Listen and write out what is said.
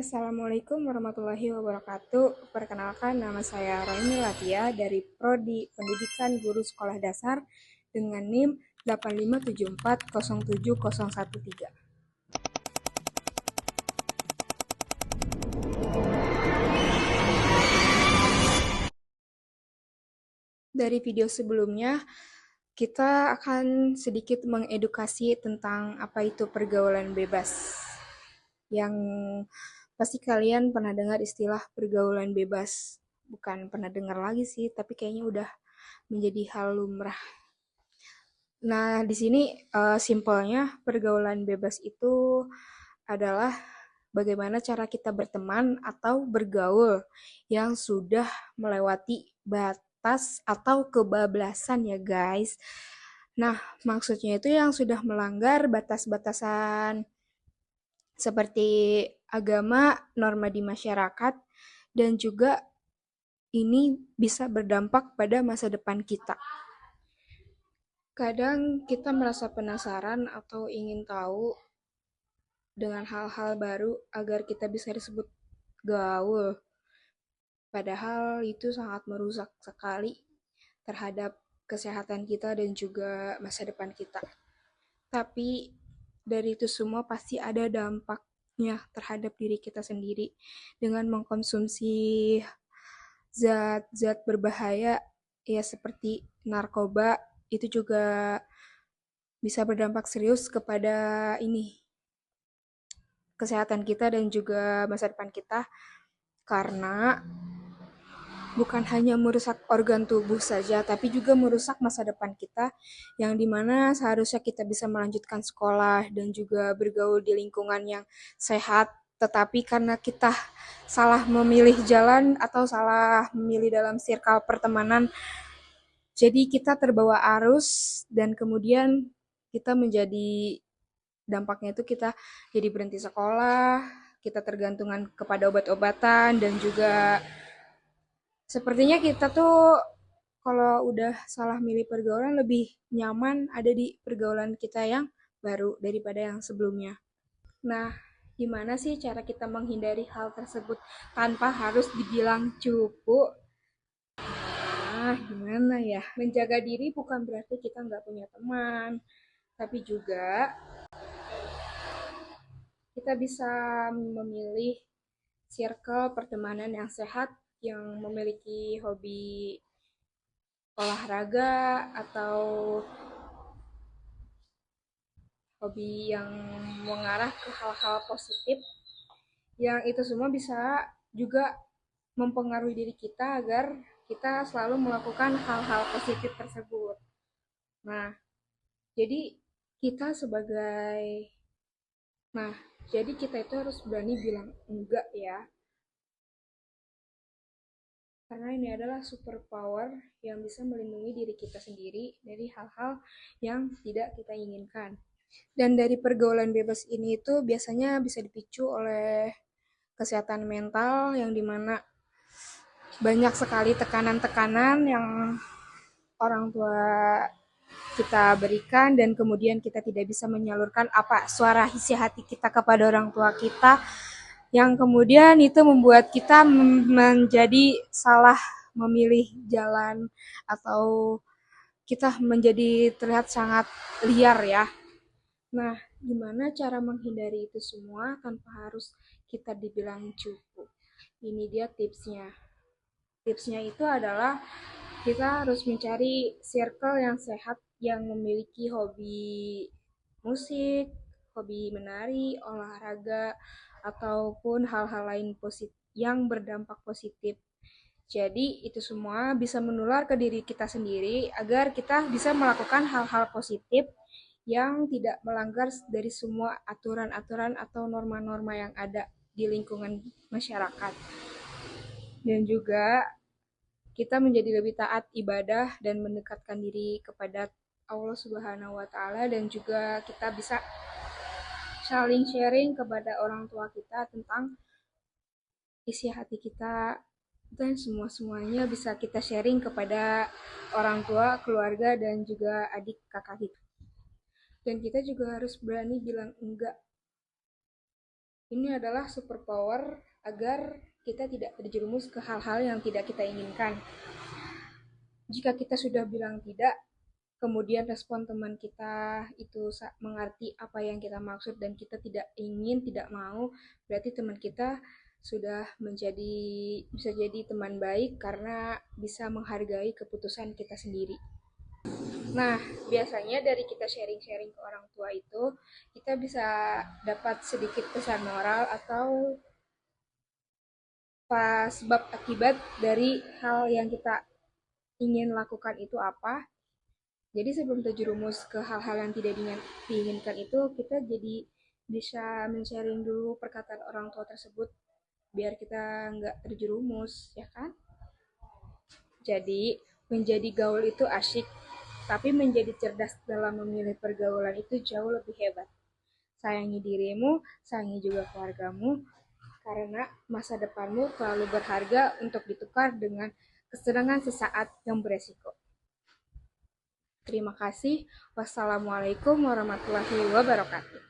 Assalamualaikum warahmatullahi wabarakatuh. Perkenalkan, nama saya Roini Latia dari Prodi Pendidikan Guru Sekolah Dasar dengan NIM 85740713. Dari video sebelumnya, kita akan sedikit mengedukasi tentang apa itu pergaulan bebas. Yang pasti kalian pernah dengar istilah pergaulan bebas. Bukan pernah dengar lagi sih, tapi kayaknya udah menjadi hal lumrah. Nah, di sini simpelnya pergaulan bebas itu adalah bagaimana cara kita berteman atau bergaul yang sudah melewati batas atau kebablasan ya guys. Nah, maksudnya itu yang sudah melanggar batas-batasan seperti agama, norma di masyarakat, dan juga ini bisa berdampak pada masa depan kita. Kadang kita merasa penasaran atau ingin tahu dengan hal-hal baru agar kita bisa disebut gaul. Padahal itu sangat merusak sekali terhadap kesehatan kita dan juga masa depan kita. Tapi dari itu semua pasti ada dampaknya terhadap diri kita sendiri dengan mengkonsumsi zat-zat berbahaya ya seperti narkoba itu juga bisa berdampak serius kepada kesehatan kita dan juga masa depan kita karena bukan hanya merusak organ tubuh saja, tapi juga merusak masa depan kita, yang dimana seharusnya kita bisa melanjutkan sekolah dan juga bergaul di lingkungan yang sehat, tetapi karena kita salah memilih jalan atau salah memilih dalam circle pertemanan, jadi kita terbawa arus dan kemudian kita menjadi dampaknya itu kita jadi berhenti sekolah, kita tergantungan kepada obat-obatan dan juga sepertinya kita tuh kalau udah salah milih pergaulan lebih nyaman ada di pergaulan kita yang baru daripada yang sebelumnya. Nah, gimana sih cara kita menghindari hal tersebut tanpa harus dibilang cupu? Gimana ya? Menjaga diri bukan berarti kita nggak punya teman, tapi juga kita bisa memilih circle pertemanan yang sehat, yang memiliki hobi olahraga atau hobi yang mengarah ke hal-hal positif yang itu semua bisa juga mempengaruhi diri kita agar kita selalu melakukan hal-hal positif tersebut. Nah, jadi kita sebagai nah, jadi kita itu harus berani bilang enggak ya. Karena ini adalah superpower yang bisa melindungi diri kita sendiri dari hal-hal yang tidak kita inginkan. Dan dari pergaulan bebas ini itu biasanya bisa dipicu oleh kesehatan mental yang dimana banyak sekali tekanan-tekanan yang orang tua kita berikan dan kemudian kita tidak bisa menyalurkan apa suara isi hati kita kepada orang tua kita yang kemudian itu membuat kita menjadi salah memilih jalan atau kita menjadi terlihat sangat liar ya. Nah, gimana cara menghindari itu semua tanpa harus kita dibilang cupu? Ini dia tipsnya. Tipsnya itu adalah kita harus mencari circle yang sehat yang memiliki hobi musik, hobi menari, olahraga, ataupun hal-hal lain positif yang berdampak positif. Jadi itu semua bisa menular ke diri kita sendiri agar kita bisa melakukan hal-hal positif yang tidak melanggar dari semua aturan-aturan atau norma-norma yang ada di lingkungan masyarakat. Dan juga kita menjadi lebih taat ibadah dan mendekatkan diri kepada Allah Subhanahu wa taala dan juga kita bisa saling sharing kepada orang tua kita tentang isi hati kita dan semuanya bisa kita sharing kepada orang tua, keluarga dan juga adik kakak kita. Dan kita juga harus berani bilang enggak Ini adalah superpower agar kita tidak terjerumus ke hal-hal yang tidak kita inginkan. Jika kita sudah bilang tidak, kemudian respon teman kita itu mengerti apa yang kita maksud dan kita tidak ingin, tidak mau, berarti teman kita sudah bisa jadi teman baik karena bisa menghargai keputusan kita sendiri. Nah, biasanya dari kita sharing-sharing ke orang tua itu, kita bisa dapat sedikit pesan moral atau sebab akibat dari hal yang kita ingin lakukan itu apa. Jadi sebelum terjerumus ke hal-hal yang tidak diinginkan itu, kita jadi bisa men-sharing dulu perkataan orang tua tersebut biar kita nggak terjerumus, ya kan? Jadi, menjadi gaul itu asyik, tapi menjadi cerdas dalam memilih pergaulan itu jauh lebih hebat. Sayangi dirimu, sayangi juga keluargamu, karena masa depanmu terlalu berharga untuk ditukar dengan kesenangan sesaat yang beresiko. Terima kasih. Wassalamualaikum warahmatullahi wabarakatuh.